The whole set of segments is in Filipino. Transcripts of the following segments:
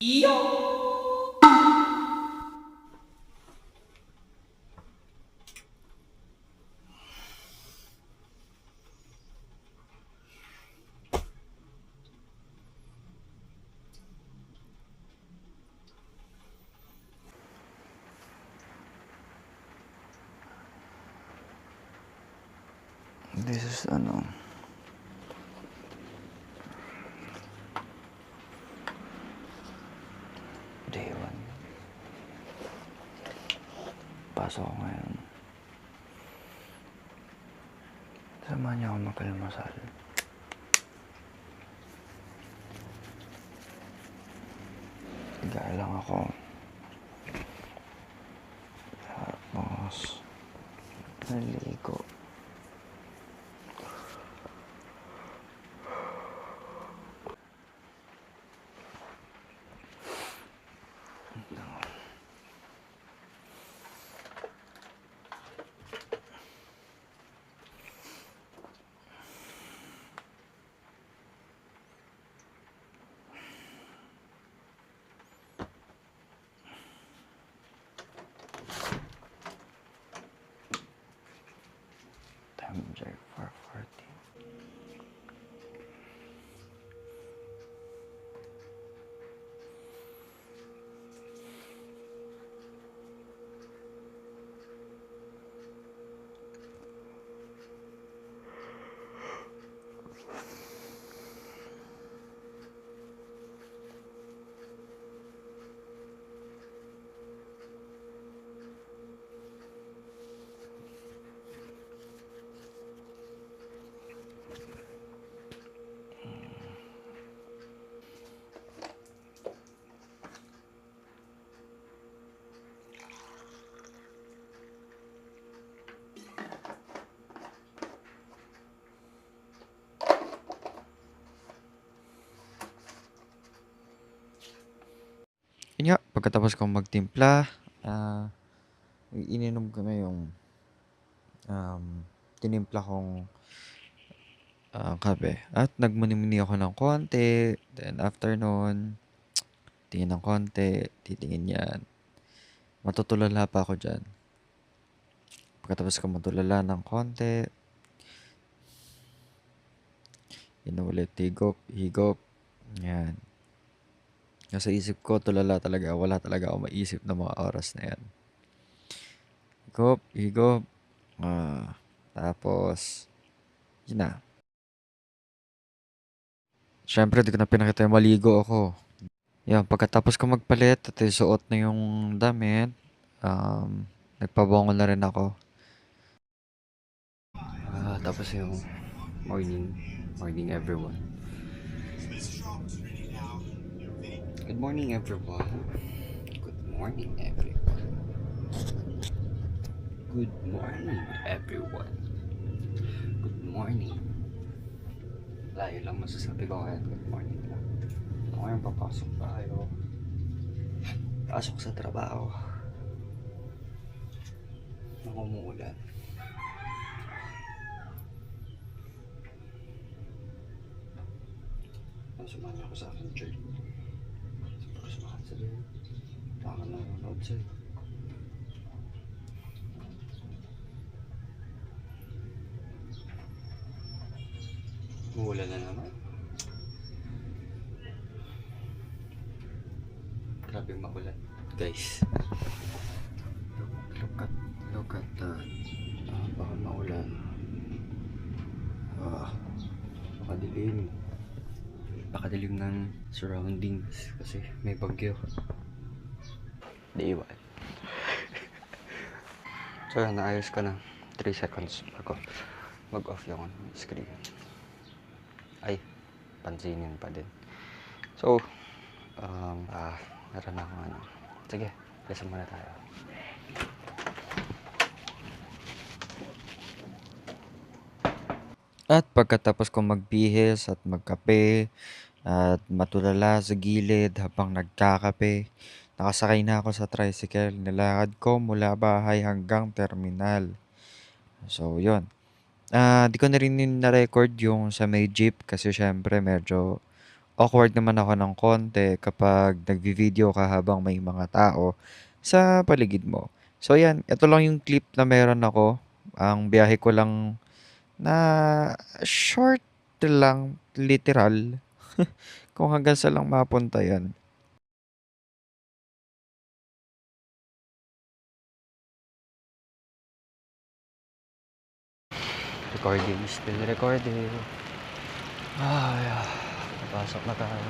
Yo! This is day 1. Pasok ko ngayon. Samahan niya ako magkalmasal. Gaya lang ako. Tapos naligo. Time check 4:40. Yun nga, pagkatapos kong magtimpla, ininom ko na yung tinimpla kong kape. At nagmuni-muni ako ng konti. Then after nun, tingin ng konti, titingin yan. Matutulala pa ako dyan. Pagkatapos ko matulala ng konti, yun ulit, higop. Yan. Nasa isip ko, tulala talaga. Wala talaga ako maisip na mga oras na yan. Higop. Tapos, yun na. Siyempre, di ko na pinakita yung maligo ako. Yan, pagkatapos ko magpalit at suot na yung damit, nagpabongo na rin ako. Tapos yung morning everyone. Good morning everyone. Good morning everyone. Good morning everyone. Good morning. Layo lang masasabi ko ngayon. Good morning lang. Ngayon papasok tayo. Pasok sa trabaho. Nang umuulan. Sumali ako sa aking church. Sumahan sa doon. Baka nanonood sa'yo. Umuulan na naman. Grabe maulan, guys. Look at that. Baka maulan. Pakadilim ng surroundings kasi may bagyo. Day 1. So naayos ko na 3 seconds bago mag-off yung screen. Ay, pansinin pa din. So, meron ako Sige, listen muna tayo. At pagkatapos kong magbihis at magkape at matulala sa gilid habang nagkakape, nakasakay na ako sa tricycle. Nilakad ko mula bahay hanggang terminal. So, yun. Di ko na rin na-record yung sa may jeep kasi syempre medyo awkward naman ako ng konti kapag nagvi-video ka habang may mga tao sa paligid mo. So yan, ito lang yung clip na meron ako. Ang biyahe ko lang na short lang, literal. Kung hanggang sa lang mapunta yan. Recording, still recording. Ay, napasok na tayo.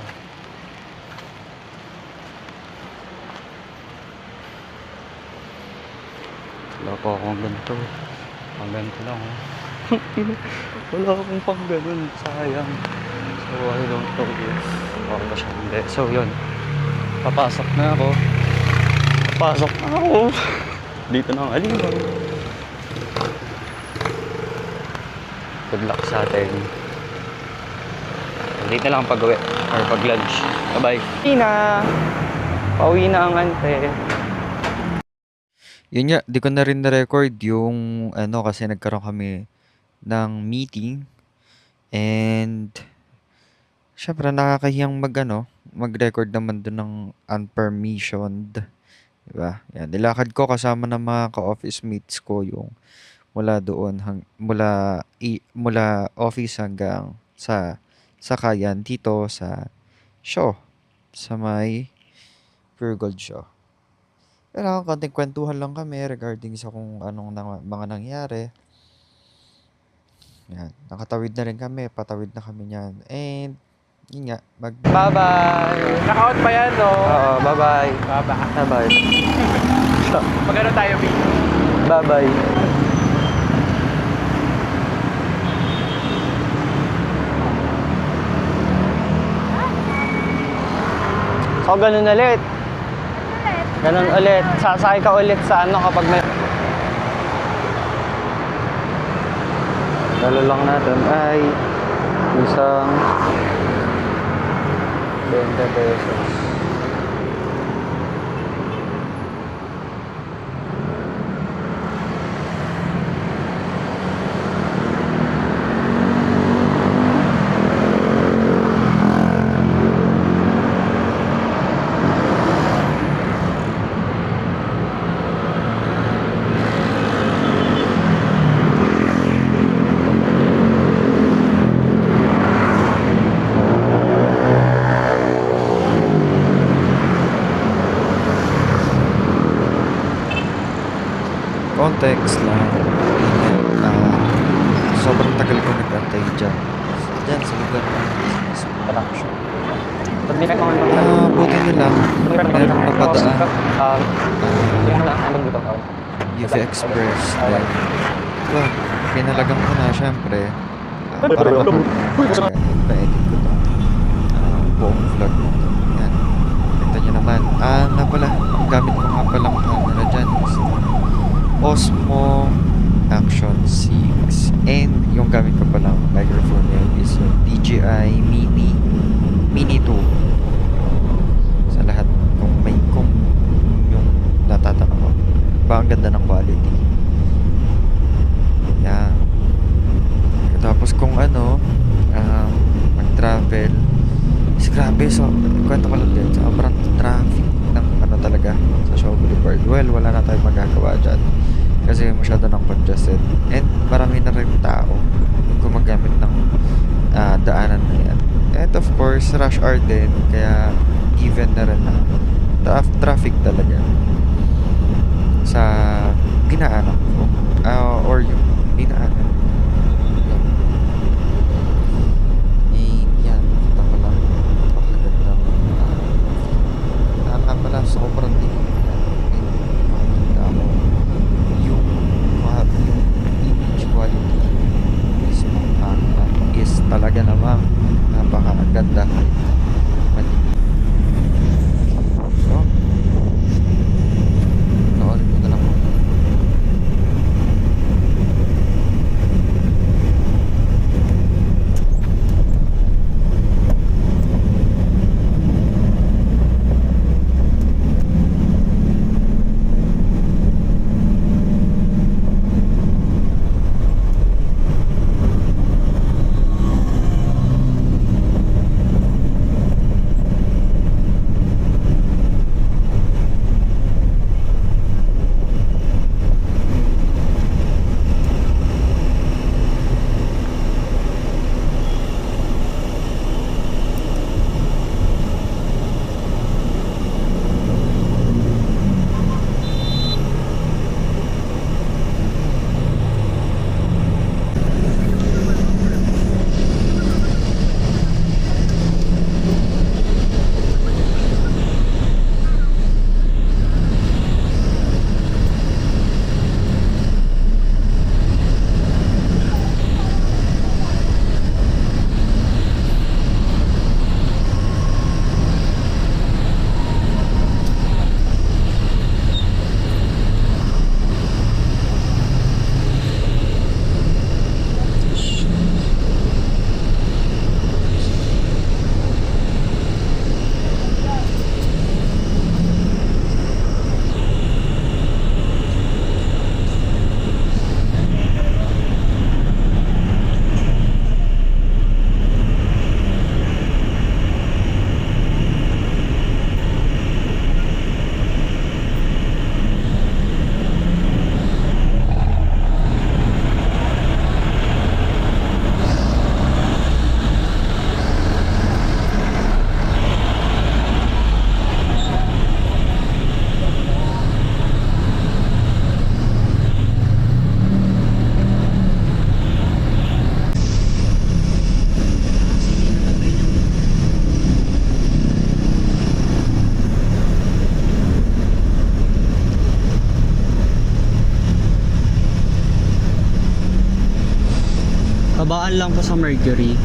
Wala pa akong ganito. Pang ganito lang, oh. Wala akong pang ganun. Sayang. So, I don't know if baka ba siya hindi. So, yun. Papasok na ako. Papasok na ako. Dito na ang aliwan. Good luck sa atin. Dito na lang pag-uwi or pag-lunch. Bye-bye. Pauwi na. Pauwi na ang ante. Yun nga, di ko na rin na-record yung ano kasi nagkaroon kami ng meeting and syempre nakakahiyang mag-record naman dun ng unpermissioned. Diba? Yan, nilakad ko kasama ng mga ka-office mates ko yung mula doon mula office hanggang sa sakayan dito sa show sa may Pure Gold Show. Pero konting kwentuhan lang kami regarding sa kung anong mga nangyari. Yan, nakatawid na rin kami, patawid na kami niyan. And yun nga, bye-bye! Naka-out pa yan, no? Oo, bye-bye! Bye-bye. Bye-bye! Magano tayo, B? Bye-bye! So, ganun ulit. Ganun ulit. Sasakay ka ulit sa ano kapag may... Dalo lang natin ay isang 20 pesos. Context lang. Sobrang tagal ko nag-antay dyan. Dyan sa lugar ng business production. Buti nila. Meron napadaan. UV Express. Then, well, pinalagang ko na syempre. Para ma-edit ko to. Buong vlog mo to. Yan. Ito nyo naman. Nga pala. Gamit ko nga palang camera dyan. Osmo Action 6 and yung gamit ko palang microphone ngayon is yung DJI Mini 2 sa lahat kung yung natatanong ko ba ang ganda ng quality yan tapos kung mag-travel grabe so kwento ko lang din sobrang traffic ng talaga sa Shaw Boulevard wala na tayong magagawa dyan kasi masyado ng congested and marami na rin tao yung gumagamit ng daanan na yan and of course rush hour din kaya even na rin na traffic talaga sa dinaanan ko or yung dinaanan yan kita ko lang napakaganda nga pala sobrang din is talaga namang napakaganda kahit maliit. So, noorin ko na lang Babaan lang po sa Mercury.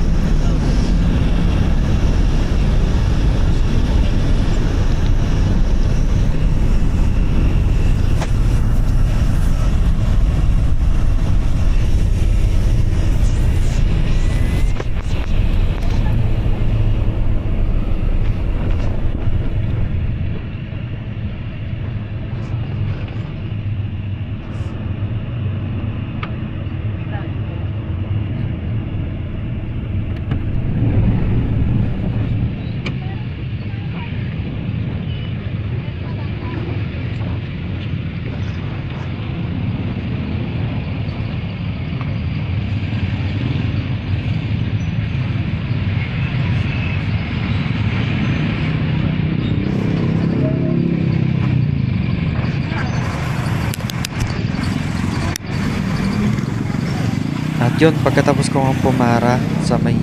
At yun, pagkatapos ko nga pumara sa may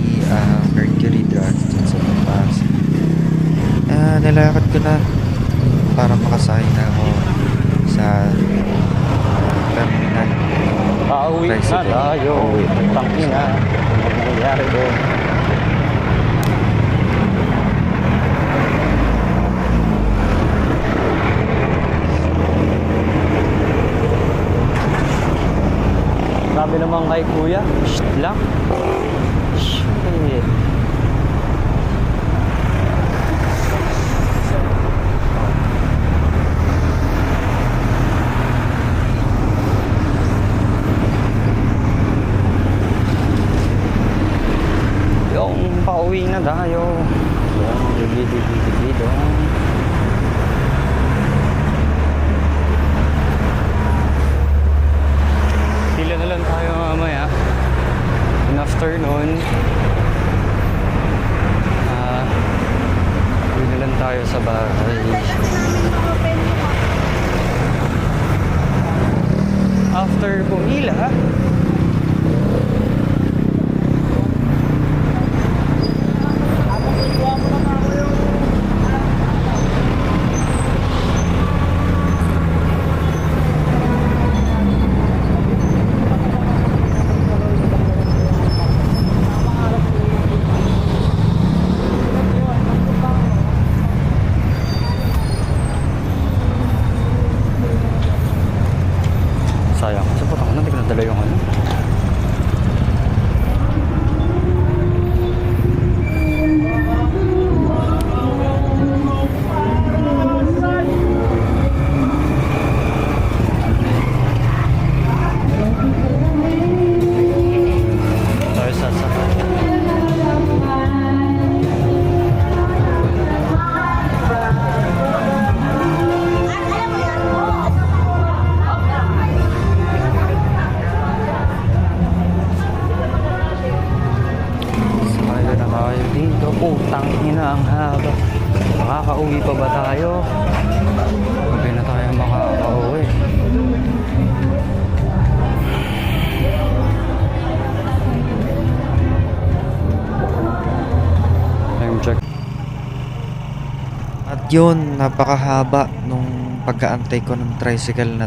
Mercury Drive dyan sa taas, nilakad ko na para makasakay na ako sa terminal. Pauwi na Tricycle. tayo. Pauwi. Tangin na. Ano nangyayari doon? Sabi naman kay kuya, shh lang. Shit. Yung pauwi na tayo. Yung dito. Pila na lang tayo mamaya. In afternoon. Uwi na lang tayo sa bahay. After pumila, sayang. Sa putang na, hindi ko nadala yung ano. Tayo sasakay. Sakay na tayo dito. Putang ina, ang haba. Makakauwi pa ba tayo? Hindi na tayo makakauwi. Time check. At yun, napakahaba nung pag-aantay ko ng tricycle na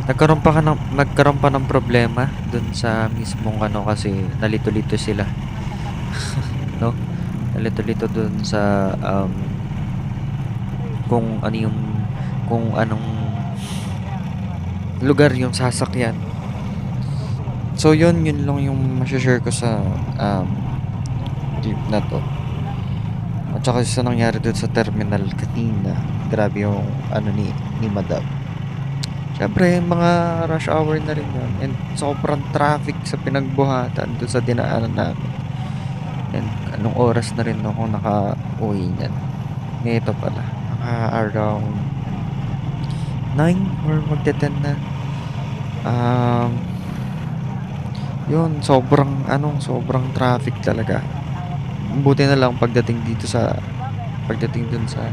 nagkaroon pa ng problema dun sa mismong ano kasi nalito-lito sila. No? Nalito-lito dun sa kung anong lugar yung sasakyan. So yun lang yung masashare ko sa clip na to. At saka sa nangyari doon sa terminal kanina, grabe yung ano ni Madam. Siyempre, mga rush hour na rin yun. And sobrang traffic sa pinagbuhatan doon sa dinaanan namin. And anong oras na rin ako naka-uwi niyan. Ngayon pala, naka-around 9 or magte-10 na. Yun, sobrang traffic talaga. Buti na lang pagdating dun sa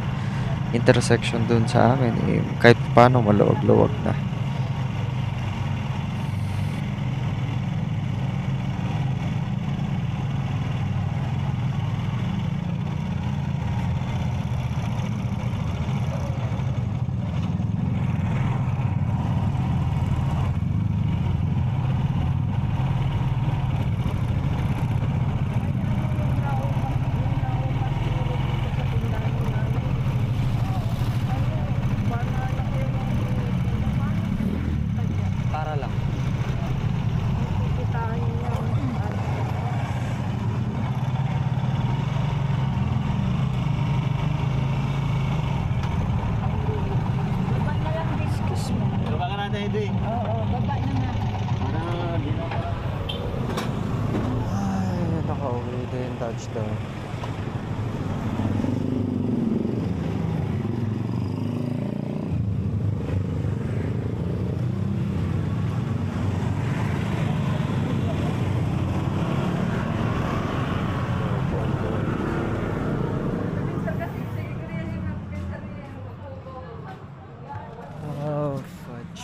intersection dun sa amin, kahit paano maluwag-luwag na. uli. Oo, baba na nga. Para di na Ay, nakauwi din. Touchdown. Oh, fudge.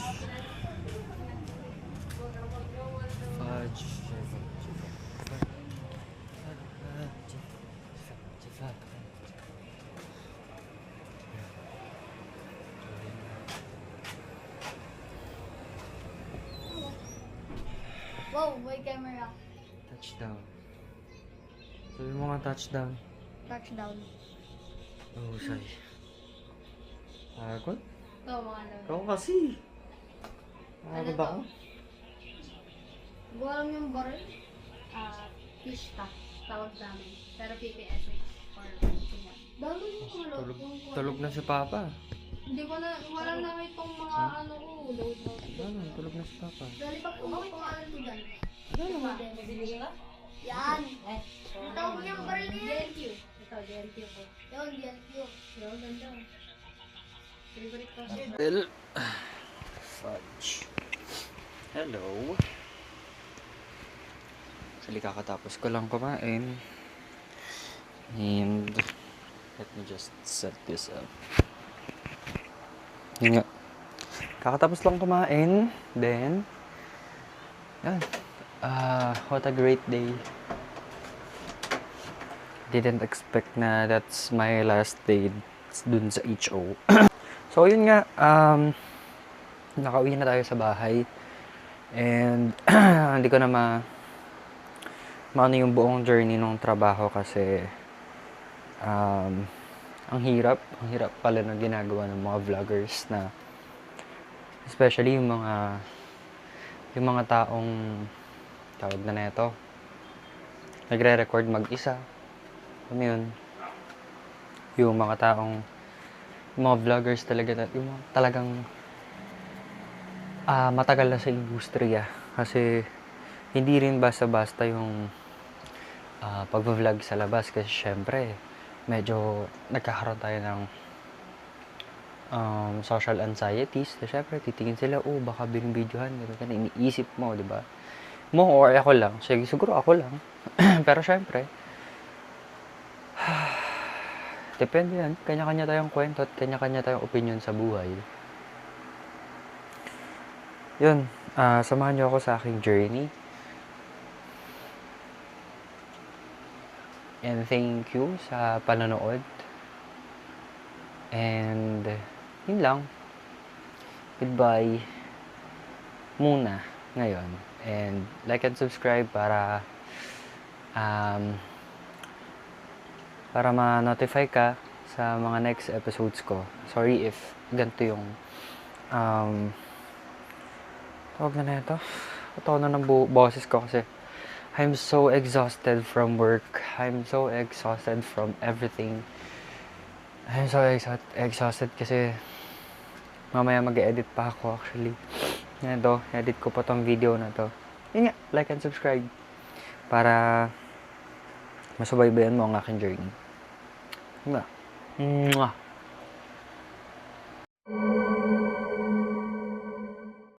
Fudge. Wow, may camera. Touchdown. Sabi mo nga touchdown. Touchdown. Oh, sorry. Pagod? Ito, mga ano. Ikaw kasi. Pagod ako. Gawa lang yung baril. Fish ta. Tawag namin. Pero PPSH. Or ganyan. Dami yung mga load. Tulog na si Papa. Hindi ko na, wala na itong mga ano ko. Load. Ano, tulog na si Papa. Dali pa kung ano pangalan ko dyan. Ano ba? Yan. Ang tawag niyang baril niya. DNQ. Ito, DNQ ko. Yun, DNQ. Yun, ganda. Favorite ko. Fudge. Hello. Actually, kakatapos ko lang kumain. And let me just set this up. Yun nga. Kakatapos lang kumain. Then, yan. What a great day. Didn't expect na that's my last day dun sa HO. So, yun nga. Nakauwi na tayo sa bahay. And, hindi ko na maano yung buong journey ng trabaho kasi ang hirap pala na ginagawa ng mga vloggers na especially yung mga taong tawag na neto nagre-record mag-isa. Ano yun? Yung mga vloggers talaga yung talagang matagal na sa industriya kasi hindi rin basta-basta yung pag-vlog sa labas kasi syempre medyo nagkakaroon tayo ng social anxieties na syempre titingin sila, baka binibidyohan, ganun, iniisip mo, di ba? Mo or ako lang, siguro ako lang. Pero syempre depende yan, kanya-kanya tayong kwento at kanya-kanya tayong opinion sa buhay. Yun, samahan niyo ako sa aking journey. And thank you sa panonood. And yun lang. Goodbye muna ngayon. And like and subscribe para ma-notify ka sa mga next episodes ko. Sorry if ganito yung tawag na ito. Tawag na ng boses ko kasi I'm so exhausted from work. I'm so exhausted from everything. I'm so exhausted kasi mamaya mag-edit pa ako actually. Yan to, edit ko pa tong video na to. Yun nga, like and subscribe para masubaybayan mo ang aking journey. Yun nga. Mwah!